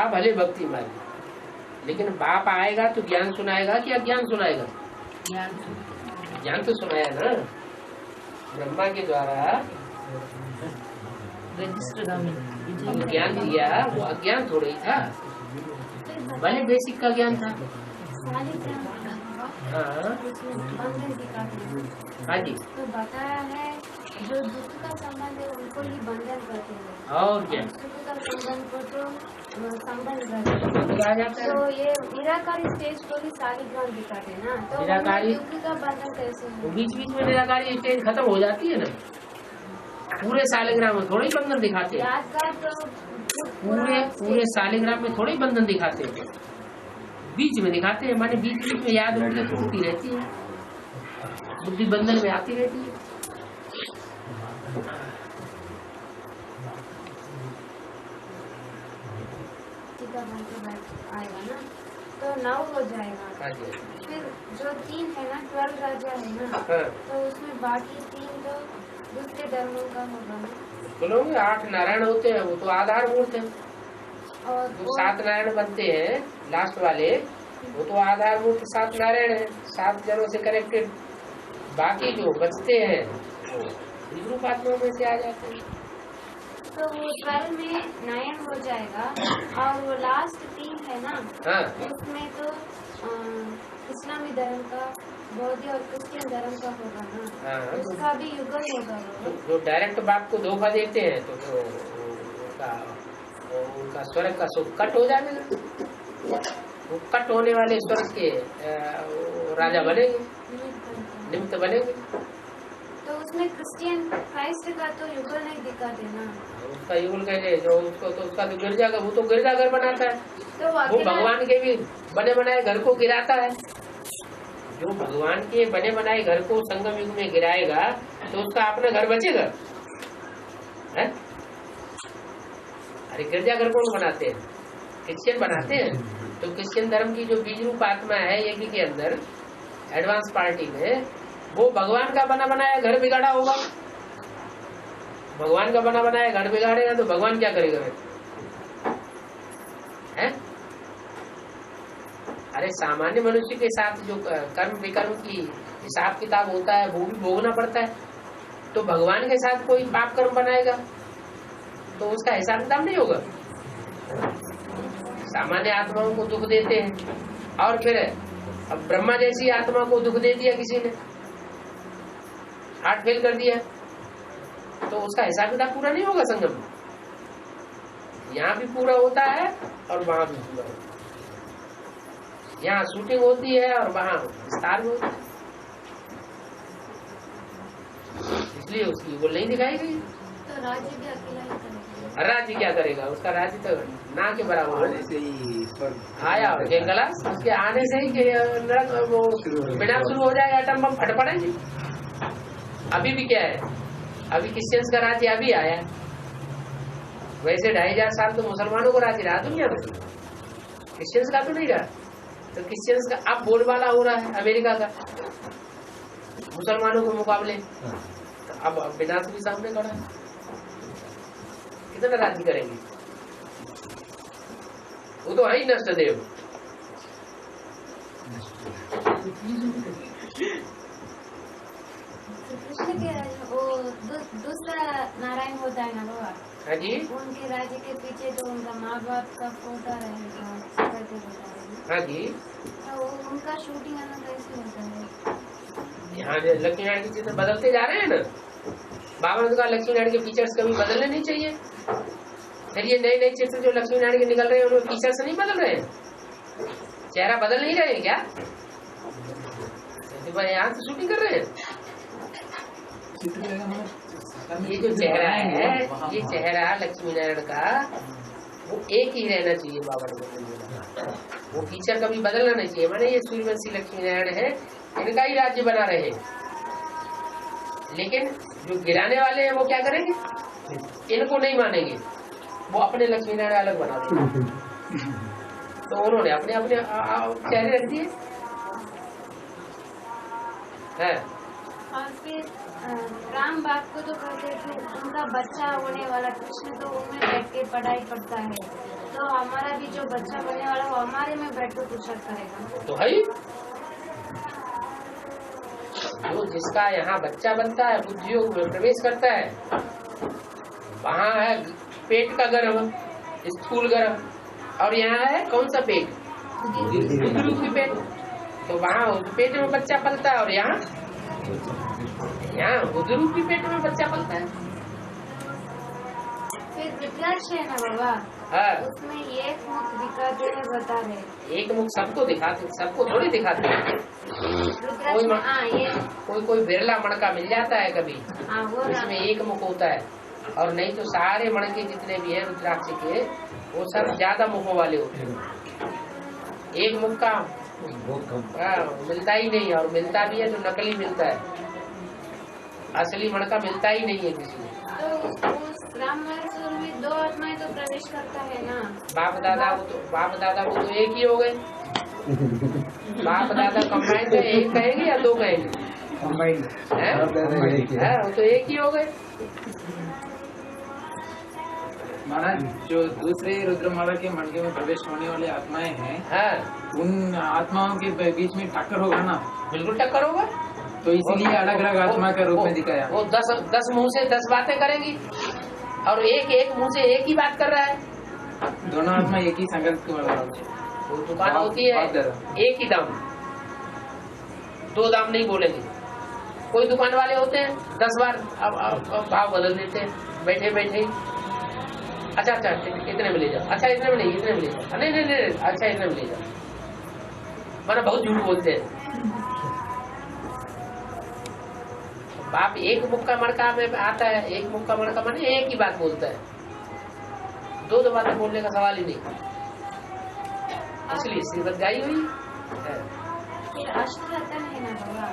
भले भक्ति मार्ग, लेकिन बाप आएगा तो ज्ञान सुनाएगा कि अज्ञान सुनाएगा? ज्ञान तो सुनाया ना ब्रह्मा के द्वारा, ज्ञान दिया, वो अज्ञान थोड़ा ही था, भले बेसिक का ज्ञान था। हाँ जी, तो बताया है जो दुख का संबंध है उनको ही बंधन करते हैं, और क्या सुख का संबंध को तो संबंध करते हैं। तो ये निराकारी स्टेज को भी शालिग्राम दिखाते हैं ना, तो निराकारी दुख का बंधन कैसे है? बीच बीच में निराकारी स्टेज खत्म हो जाती है ना, पूरे शालिग्राम में थोड़ी बंधन दिखाते हैं, यादगार तो पूरे शालिग्राम में थोड़ी बंधन दिखाते हैं, बीच में दिखाते हैं। माने बीच बीच में याद उनकी टूटती रहती है, बुद्धि बंधन में आती रहती है। आएगा ना तो 9 हो जाएगा। फिर जो 3 है ना 12 राजा है ना, तो उसमें बाकी 3 तो दूसरे धर्मों का होगा ना। बोलो 8 नारायण होते हैं, वो तो आधारभूत है, और जो 7 नारायण बनते हैं लास्ट वाले, वो तो आधारभूत 7 नारायण है, 7 जनों से कनेक्टेड। बाकी जो बचते हैं वो रूप आत्मा में से आ जाते हैं। तो वो 12 में 9 हो जाएगा, और वो लास्ट 3 है ना, उसमें तो इस्लामी धर्म का, बौद्ध और क्रिश्चियन धर्म का होगा ना, उसका भी युगल होगा। जो डायरेक्ट बाप को धोखा देते हैं तो उनका स्वर्ग का सुख कट हो जाएगा, वो कट होने वाले स्वर्ग के राजा बनेंगे, निमित्त बनेंगे। तो उसमें क्रिश्चियन क्राइस्ट का तो युगल नहीं दिखाते ना, उसका युगल कैसे, जो उसको तो उसका तो गिरजाघर, वो तो गिरजाघर बनाता है, तो वो भगवान के भी बने बनाए घर को गिराता है। जो भगवान के बने बनाए घर को संगम युग में गिराएगा तो उसका अपना घर बचेगा है? अरे गिरजाघर कौन बनाते हैं? क्रिश्चियन बनाते हैं। तो क्रिश्चियन धर्म की जो बीज रूप आत्मा है यज्ञ के अंदर एडवांस पार्टी में, वो भगवान का बना बनाया घर बिगाड़ा होगा। भगवान का बना बनाया घर बिगाड़ेगा तो भगवान क्या करेगा है? अरे सामान्य मनुष्य के साथ जो कर्म विकर्म की हिसाब किताब होता है वो भी भोगना पड़ता है। तो भगवान के साथ कोई पाप कर्म बनाएगा तो उसका हिसाब किताब नहीं होगा। सामान्य आत्माओं को दुख देते हैं, और फिर अब ब्रह्मा जैसी आत्मा को दुख दे दिया किसी ने, हार्ट फेल कर दिया, तो उसका हिसाब किताब पूरा नहीं होगा संगम में। यहाँ भी पूरा होता है और वहां भी पूरा होता है। यहाँ शूटिंग होती है और वहां विस्तार में होता है, इसलिए उसकी वो नहीं दिखाई गई। तो राज्य भी अकेला ही करेगा। राज्य क्या करेगा? उसका राज्य तो ना के बराबर आया गला, उसके आने से ही वो बिना शुरू हो जाएगा, एटम बम फट पड़ेगी। अभी भी क्या है, अभी क्रिश्चियंस का राज्य अभी आया, वैसे 2500 साल तो मुसलमानों को राज्य रहा दुनिया में, क्रिश्चियंस का तो नहीं रहा। तो क्रिश्चियंस का अब बोलबाला हो रहा है अमेरिका का मुसलमानों के मुकाबले, तो अब विनाश भी सामने खड़ा है, कितना राज्य करेंगे? वो तो है ही नष्ट देव। कृष्ण के वो दूसरा नारायण होता है ना बाबा, हाँ जी, उनके राज्य के पीछे तो उनका माँ बाप का फोटो रहेगा करके होता है। हाँ जी, तो उनका शूटिंग आना कैसे होता है? यहाँ लक्ष्मी नारायण के चित्र बदलते जा रहे हैं ना, बाबा ने कहा लक्ष्मी नारायण के फीचर्स कभी बदलने नहीं चाहिए। फिर ये नए नए चित्र जो लक्ष्मी नारायण के निकल रहे हैं उनमें फीचर्स नहीं बदल रहे हैं, चेहरा बदल नहीं रहे हैं क्या? यहाँ से शूटिंग कर रहे हैं। ये जो चेहरा है, ये चेहरा लक्ष्मी नारायण का वो एक ही रहना चाहिए। बाबा ने वो फीचर कभी बदलना नहीं चाहिए। माने ये सूर्यवंशी लक्ष्मी नारायण है, इनका ही राज्य बना रहे, लेकिन जो गिराने वाले हैं वो क्या करेंगे? इनको नहीं मानेंगे, वो अपने लक्ष्मी नारायण अलग बना देंगे। तो उन्होंने अपने अपने चेहरे रख दिए है। और फिर राम बाप को तो कहते थे उनका बच्चा होने वाला कृष्ण तो उनमें बैठ के पढ़ाई पढ़ता है, तो हमारा भी जो बच्चा बनने वाला वो हमारे में बैठ कर पुरुषार्थ करेगा। तो है ही। जो जिसका यहाँ बच्चा बनता है, बुद्धि योग में प्रवेश करता है, वहाँ है पेट का गर्भ, स्थूल गर्भ, और यहाँ है कौन सा पेट? बुद्धि रूपी पेट। तो वहाँ पेट में बच्चा पलता है, और यहाँ बुद्धि रूपी पेट में बच्चा पलता है। फिर रुद्राक्ष है ना बाबा, हाँ, उसमें एक मुख दिखाते हैं, बता रहे एक मुख सबको दिखाते, सबको थोड़ी दिखाते हैं। रुद्राक्ष में। ये कोई बिरला मणका मिल जाता है कभी, वो इसमें एक मुख होता है, और नहीं तो सारे मणके जितने भी हैं रुद्राक्ष के, वो सब ज्यादा मुखों वाले होते हैं। एक मुख का मिलता ही नहीं, और मिलता भी है तो नकली मिलता है, असली मणका मिलता ही नहीं है किसी को। तो उस रामसूर में दो आत्माएं तो प्रवेश करता है ना। बाप दादा वो तो एक ही हो गए। बाप दादा कंबाइंड है, एक कहेंगे या दो कहेंगे? कंबाइंड है, वो तो एक ही हो गए। महाराज, जो दूसरे रुद्रमाला के मणके में प्रवेश होने वाली आत्माएं हैं, उन आत्माओं के बीच में टक्कर होगा ना? बिल्कुल टक्कर होगा। तो इसीलिए अलग अलग आत्मा का रूप में दिखाया। वो 10 मुंह से 10 बातें करेंगी, और एक मुंह से एक ही बात कर रहा है। दोनों आत्मा एक ही संगत वाला। वो दुकान होती है एक ही दाम, 2 दाम नहीं बोलेंगे। कोई दुकान वाले होते हैं 10 बार अब भाव बदल देते हैं बैठे बैठे। अच्छा इतने में ले जाओ, अच्छा इतने में नहीं, इतने में ले जाओ, नहीं अच्छा इतने में ले जाओ, माना बहुत झूठ बोलते हैं। बाप एक मुख का मणका में आता है, एक मुख का मणका माने एक ही बात बोलता है, 2 बातें बोलने का सवाल ही नहीं, इसलिए श्रीमत गाई हुई है। फिर अष्टरत्न है ना बाबा,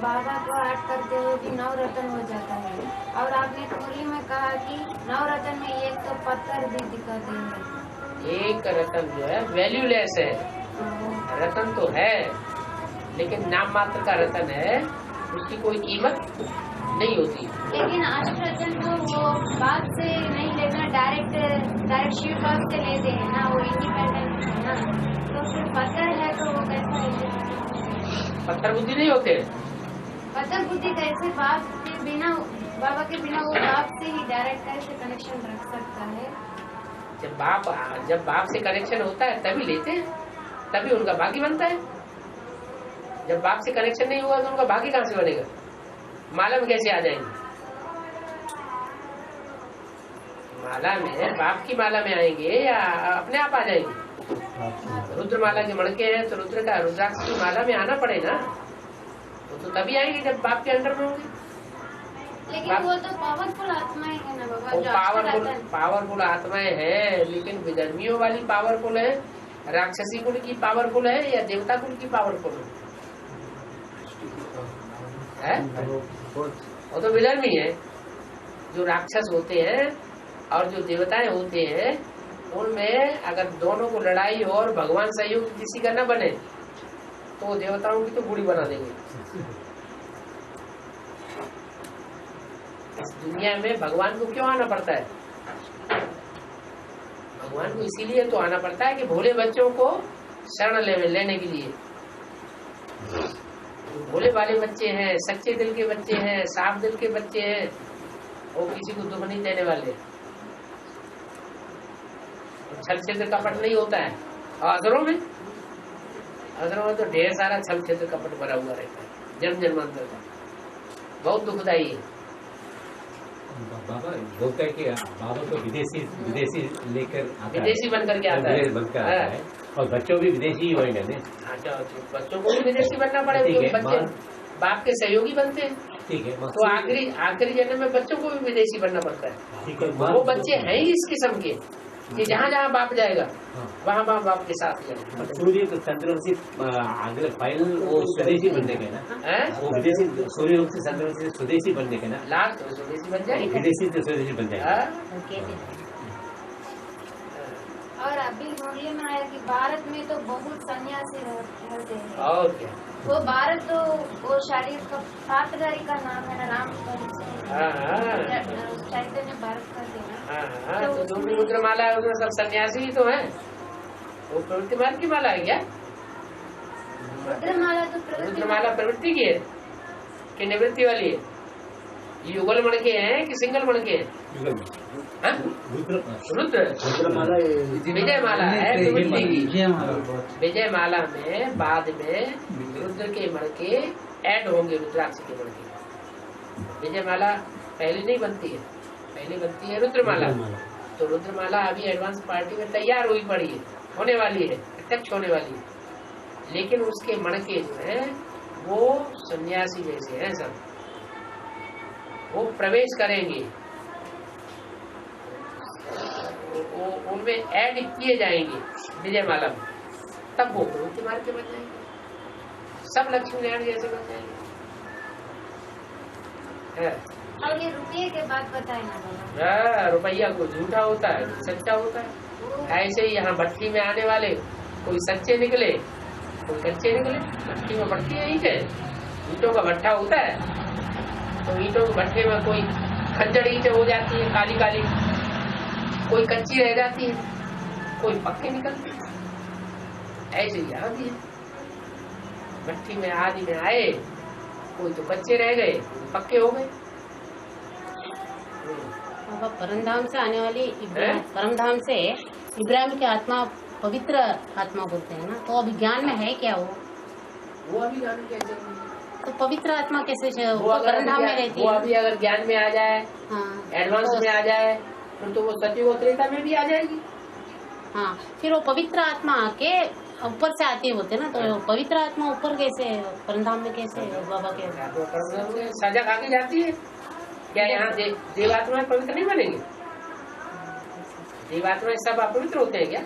बाबा को ऐड करते हुए भी 9 रत्न हो जाता है। और आपने पूरी में कहा कि 9 रत्न में एक तो पत्थर भी दिखाते हैं। एक रत्न जो है वैल्यूलेस है, रत्न तो है लेकिन नाम मात्र का रत्न है, उसकी कोई कीमत नहीं होती। लेकिन अष्टरत्न को वो बात से नहीं लेना, डायरेक्ट शिव बात से लेते हैं ना, वो इंडिपेंडेंट है ना। तो फिर पत्थर है तो वो कैसा है? पत्थर बुद्धि नहीं होते। पत्थर बुद्धि कैसे बाप के बिना, बाबा के बिना वो बाप से ही डायरेक्ट कैसे कनेक्शन रख सकता है? जब बाप से कनेक्शन होता है तभी लेते हैं, तभी उनका भाग्य बनता है। जब बाप से कनेक्शन नहीं हुआ तो उनका भाग्य कहाँ से बनेगा? माला में कैसे आ जाएंगे? माला में, बाप की माला में आएंगे या अपने आप आ जाएंगे? रुद्र माला के मणके हैं तो रुद्राक्ष की माला में आना पड़े ना, तो तभी आएंगे जब बाप के अंडर में होंगे। लेकिन वो तो पावरफुल आत्माएं है ना बाबा, पावरफुल आत्माएं हैं, लेकिन विधर्मियों वाली पावरफुल है, राक्षसी कुल की पावरफुल है या देवता कुल की पावरफुल है? वो तो विधर्मी है। जो राक्षस होते हैं और जो देवताएं होते हैं, उनमें अगर दोनों को लड़ाई हो और भगवान सहयोग किसी का न बने तो वो देवताओं की तो गुड़ी बना देंगे। इस दुनिया में भगवान को क्यों आना पड़ता है? भगवान को इसीलिए तो आना पड़ता है कि भोले बच्चों को शरण लेने के लिए। भोले वाले बच्चे हैं, सच्चे दिल के बच्चे हैं, साफ दिल के बच्चे हैं, वो किसी को दुख नहीं देने वाले, छल छिद्र कपट नहीं होता है। और अजरों में तो ढेर सारा छल छिद्र कपट भरा हुआ रहता है, जन्म जन्मांतर का, बहुत दुखदायी है। बाबा बोलता है कि बाबा को विदेशी लेकर विदेशी बनकर के आता है, और बच्चों भी विदेशी ही होंगे। अच्छा, बच्चों को भी विदेशी बनना पड़ेगा, बच्चे बाप के सहयोगी बनते हैं। ठीक है, तो आखिरी जन्म में बच्चों को भी विदेशी बनना पड़ता है। ठीक है, वो बच्चे हैं ही इस किस्म के कि जहाँ जहाँ बाप जाएगा वहाँ बाप के साथ जाएगा। सूर्य चंद्रवंशी अगर फाइनल वो स्वदेशी बनने के ना, वो विदेशी सूर्यवंशी चंद्रवंशी स्वदेशी बनने के ना, लास्ट स्वदेशी बन जाएगा, विदेशी तो स्वदेशी बन जाएगा। और अभी मुरली में आया कि भारत में तो बहुत सन्यासी रहते हैं। और क्या, वो भारत तो वो शरीर का पात्रधारी का नाम है ना, राम चैतन्य भारत का देना। तो जो भी रुद्रमाला है उसमें सब सन्यासी ही तो है। वो प्रवृत्ति मार्ग की माला है क्या? रुद्रमाला प्रवृत्ति की है कि निवृत्ति वाली है? ये युगल मण के हैं कि सिंगल मण के हैं? रुद्र विजय माला है प्रवृत्ति की। विजय माला में बाद में रुद्र के मण के ऐड होंगे, रुद्राक्ष के मण के। विजय माला पहले नहीं बनती है, पहले बनती है रुद्रमाला। तो रुद्रमाला अभी एडवांस पार्टी में तैयार हुई पड़ी है, होने वाली है, प्रत्यक्ष होने वाली है। लेकिन उसके मणके जो है वो सन्यासी जैसे हैं सब, वो प्रवेश करेंगे, वो उनमें ऐड किए जाएंगे विजय माला में, तब वो प्रवृत्ति मार्ग के बन जाएंगे, सब लक्ष्मी नारायण जैसे बन जाएंगे। और ये रुपये के बात बताए ना, रुपया कोई झूठा होता है, सच्चा होता है। ऐसे ही यहाँ भट्टी में आने वाले कोई सच्चे निकले, कोई कच्चे निकले। भट्टी में भट्टी है, ईंटों का भट्टा होता है, तो ईंटों के भट्टे में कोई खंजर ईंटें हो जाती है काली काली, कोई कच्ची रह जाती है, कोई पक्के निकलते हैं। ऐसे ही यहाँ भी है, भट्टी में आदि में आए, कोई तो कच्चे रह गए, कोई पक्के हो गए। परमधाम से आने वाली परमधाम से इब्राहिम की आत्मा पवित्र आत्मा बोलते हैं ना, तो अभी ज्ञान में है क्या वो अभी ज्ञान में कैसे? तो पवित्र आत्मा कैसे परमधाम में रहती है? वो अभी अगर ज्ञान में आ जाए, एडवांस में आ जाए, तो वो सतयुग त्रेता में भी आ जाएगी। हाँ, फिर वो पवित्र आत्मा आके ऊपर से आती होते ना, तो पवित्र आत्मा ऊपर कैसे परमधाम में कैसे बाबा के सजा खा के जाती है क्या? यहाँ देवात्मा पवित्र नहीं बनेंगे? देवात्मा सब अपवित्र होते हैं क्या?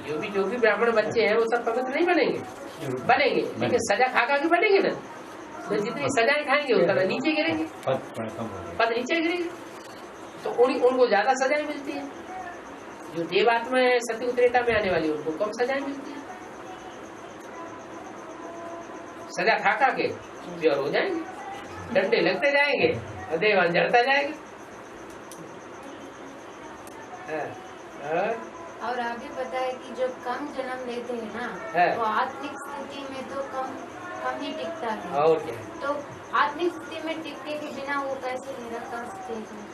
जो भी ब्राह्मण बच्चे हैं वो सब पवित्र नहीं बनेंगे? बनेंगे, लेकिन सजा खा के बनेंगे ना। तो जितनी सजाएं खाएंगे उतना नीचे गिरेंगे, पद नीचे गिरेंगे, तो उनको ज्यादा सजाएं मिलती है। जो देवात्मा है सतयुग त्रेता में आने वाली, उनको कम सजाएं मिलती है। सजा खा के प्योर हो जाएंगे, डंडे लगते जाएंगे और देवान जड़ता जाएगा। और अभी पता है कि जो कम जन्म लेते हैं ना, वो आत्मिक स्थिति में तो कम ही टिकता है। और क्या? तो आत्मिक स्थिति में टिकने के बिना वो कैसे निराकार स्टेज में?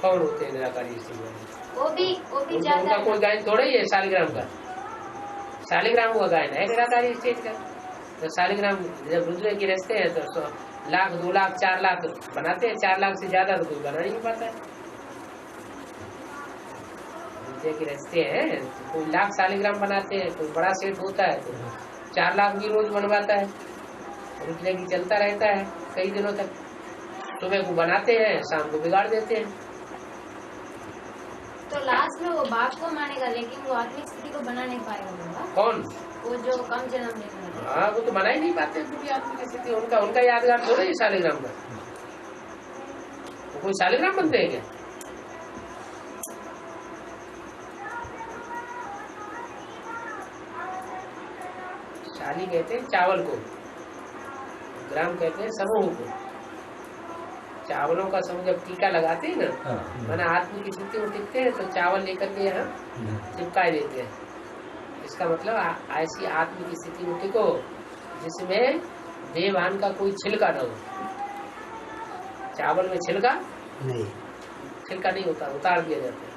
कौन होते हैं निराकारी स्थिति में? वो भी ज्यादा। कोई गायन थोड़ा ही है शालिग्राम का, शालिग्राम का गायन है निराकारी स्टेज का। तो शालिग्राम जब रुद्र की रचते हैं तो 1 लाख 2 लाख 4 लाख बनाते हैं, 4 लाख से ज्यादा तो कोई बना नहीं पाता है। रुद्र की रचते हैं कोई लाख शालिग्राम बनाते हैं, कोई बड़ा सेट होता है तो 4 लाख भी रोज बनवाता है। रुद्र की चलता रहता है कई दिनों तक, सुबह को बनाते हैं, शाम को बिगाड़ देते हैं। तो लास्ट में वो बाप को मानेगा, लेकिन वो आत्मिक स्थिति को बना नहीं पाएगा। कौन? वो जो कम जन्म लेगा। हाँ, वो तो बना ही नहीं पाते पूरी आत्मिक स्थिति। उनका यादगार थोड़ा ही शालिग्राम का। वो कोई शालिग्राम बनते हैं क्या? शाली कहते हैं चावल को, ग्राम कहते हैं समूह को। चावलों का समूह जब टीका लगाते हैं ना, माना आत्म की स्थिति में टिकते हैं, तो चावल लेकर के यहाँ चिपका देते हैं। इसका मतलब ऐसी आत्म की स्थिति में टिको जिसमें देवान का कोई छिलका न हो। चावल में छिलका नहीं होता, उतार दिया जाता है।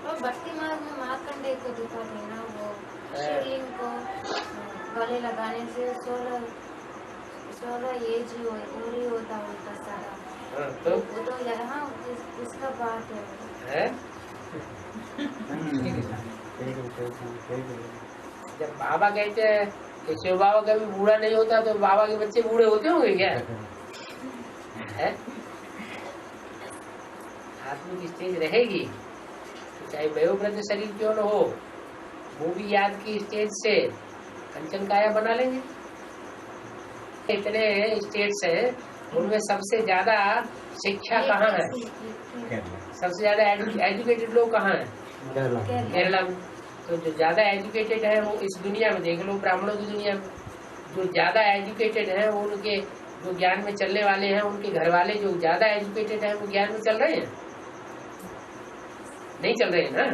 और भक्ति मार्ग में मार्कंडेय को दिखाते हैं ना, वो शिवलिंग को गले लगाने से 16 एज ही पूरी होता उनका सारा। तो वो तो यहाँ इसका बात है। जब बाबा कहते हैं कि शिव बाबा कभी बूढ़ा नहीं होता, तो बाबा के बच्चे बूढ़े होते होंगे क्या? है आत्मिक स्टेज रहेगी, चाहे वयोवृद्ध शरीर क्यों न हो, वो भी याद की स्टेज से कंचन काया बना लेंगे। इतने स्टेट्स है, उनमें सबसे ज्यादा शिक्षा कहाँ है? सबसे ज्यादा एजुकेटेड लोग कहाँ हैं? केरला में। तो जो ज्यादा एजुकेटेड है वो इस दुनिया में, देख लो ब्राह्मणों की दुनिया में जो ज्यादा एजुकेटेड है वो उनके जो ज्ञान में चलने वाले हैं, उनके घर वाले जो ज्यादा एजुकेटेड है वो ज्ञान में चल रहे हैं, नहीं चल रहे हैं ना?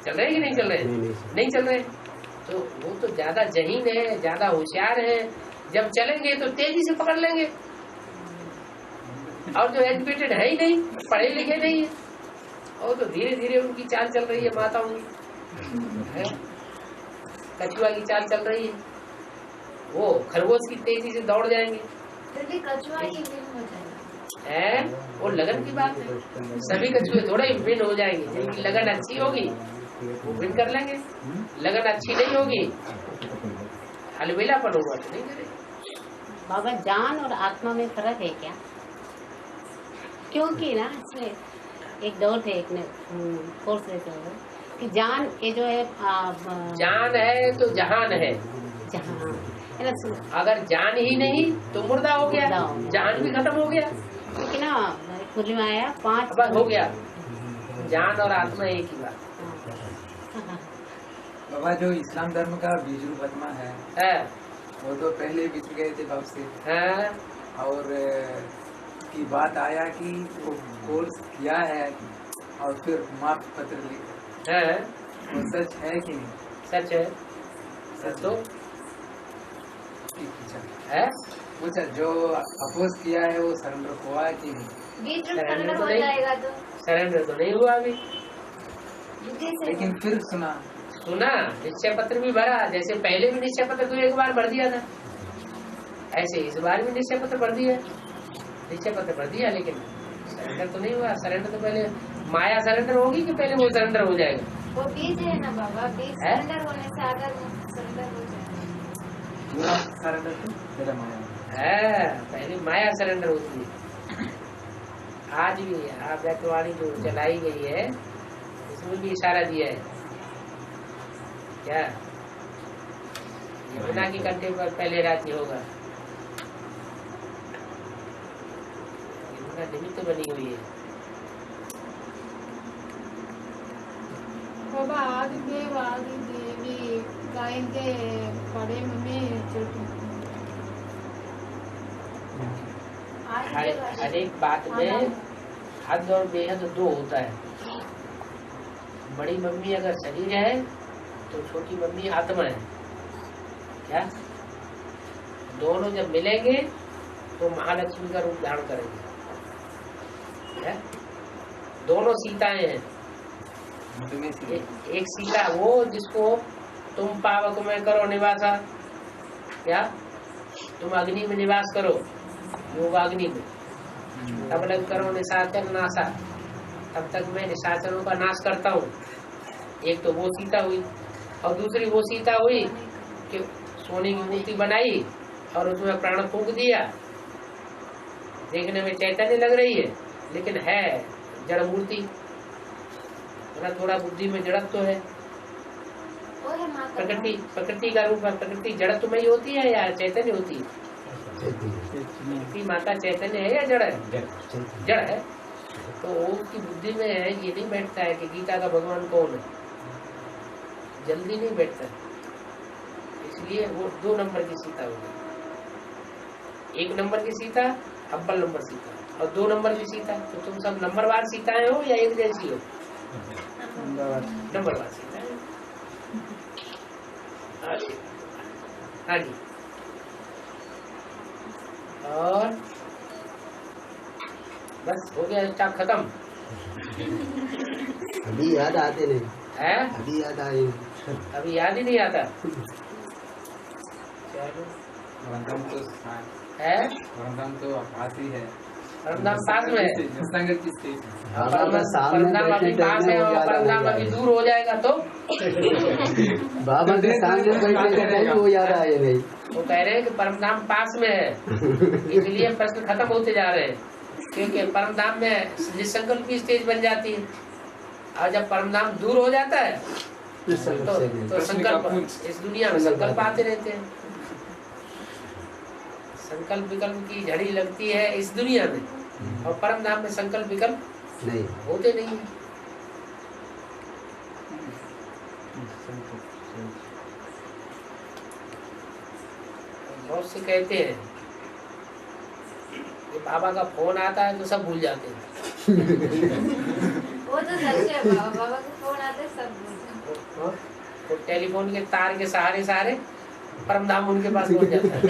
चल रहे हैं कि नहीं चल रहे हैं? नहीं चल रहे। तो वो तो ज्यादा जहीन है, ज्यादा होशियार है, जब चलेंगे तो तेजी से पकड़ लेंगे। और जो एजुकेटेड है ही नहीं, पढ़े लिखे नहीं है, और तो धीरे धीरे उनकी चाल चल रही है माताओं की, कछुआ की चाल चल रही है। वो खरगोश की तेजी से दौड़ जाएंगे। फिर भी कछुआ ही विन हो जाएगा। है वो लगन की बात है। सभी कछुए थोड़े ही विन हो जाएंगे। जिनकी लगन अच्छी होगी वो विन कर लेंगे, लगन अच्छी नहीं होगी अलबेलापन होगा तो नहीं करेंगे। बाबा जान और आत्मा में फर्क है क्या? क्योंकि ना इसमें एक दौर थे, एक ने कोर्स लेते हुए कि जान ये जो है जान है तो जहान है। जहां है ना, अगर जान ही नहीं तो मुर्दा हो गया, जान भी खत्म हो गया। क्योंकि ना खुली में आया 5 बस हो गया, जान और आत्मा एक ही बात बाबा। जो इस्लाम धर्म का बीज रूप आत्मा है वो तो पहले बिछड़ गए थे बाप से। और की बात आया कि वो कोर्स किया है और फिर माफ पत्र लिखा है, वो सच है कि नहीं? सच है। सच तो है पूछा जो अपोज किया है वो सरेंडर हुआ कि नहीं? बीच में सरेंडर हो जाएगा तो सरेंडर तो नहीं हुआ अभी, लेकिन फिर सुना निश्चय पत्र भी भरा। जैसे पहले भी निश्चय पत्र तो एक बार भर दिया था, ऐसे इस बार भी निश्चय पत्र भर दिया, निश्चय पत्र भर दिया, लेकिन सरेंडर तो नहीं हुआ। सरेंडर तो पहले माया सरेंडर होगी कि पहले वो सरेंडर हो जाएगा? वो बीज है ना बाबा, बीज सरेंडर होने से अगर सरेंडर हो जाएगा सरेंडर तो मेरा माया है। पहले माया सरेंडर होती है। आज भी आप व्याकवाणी जो चलाई गई है उसमें भी इशारा दिया है क्या? यमुना के कंठे पर पहले राज्य होगा। यमुना निमित्त बनी हुई है। बाबा आदिदेव आदि देवी गायके पड़े में हर एक बात में हद और बेहद दो होता है। बड़ी मम्मी अगर शरीर है तो छोटी मम्मी आत्मा है क्या? दोनों जब मिलेंगे तो महालक्ष्मी का रूप धारण करेंगे। है? दोनों सीताएं हैं। एक सीता वो जिसको तुम पावक में करो निवासा, क्या तुम अग्नि में निवास करो, योगाग्नि में, तब लग करो निशाचर नाशा, तब तक मैं निशाचरों का नाश करता हूँ। एक तो वो सीता हुई, और दूसरी वो सीता हुई कि सोने की मूर्ति बनाई और उसमें प्राण फूंक दिया। देखने में चैतन्य लग रही है लेकिन है जड़ मूर्ति, थोड़ा बुद्धि में जड़त्व तो है। प्रकृति का रूप है। प्रकृति जड़त्व में ही होती है या चैतन्य होती है? प्रकृति माता चैतन्य है या जड़ है? जड़ है। तो उसकी बुद्धि में है, ये नहीं बैठता है कि गीता का भगवान कौन है, जल्दी नहीं बैठता। इसलिए वो 2 नंबर की सीता होगी। 1 नंबर की सीता अव्वल नंबर सीता, और 2 नंबर की सीता। तो तुम सब नंबरवार सीताएं हो या एक जैसी हो? नंबरवार सीता है। हाँ जी। और बस हो गया, स्टॉक खत्म। अभी याद आते नहीं है? अभी याद आए, अभी याद ही नहीं आता। वरदान तो है? वरदान तो पास ही है, परमधाम पास में है। संगत की स्टेज परमधाम अभी पास है और परमधाम अभी दूर हो जाएगा तो बाबा के सामने बैठे थे वो याद आए नहीं। वो कह रहे हैं कि परमधाम पास में है, इसलिए प्रश्न खत्म होते जा रहे हैं। क्योंकि परमधाम में निसंकल्प की स्टेज बन जाती है, और जब परमधाम दूर हो जाता है तो संकल्प, इस दुनिया में संकल्प आते रहते हैं। संकल्प विकल्प की झड़ी लगती है इस दुनिया में, और परम धाम में संकल्प विकल्प नहीं होते नहीं। बहुत से कहते हैं कि बाबा का फोन आता है तो सब भूल जाते हैं। वो तो सच है, बाबा का फोन आते सब भूल जाते। वो टेलीफोन के तार के सहारे सहारे परम धाम उनके पास पहुंच जाता है।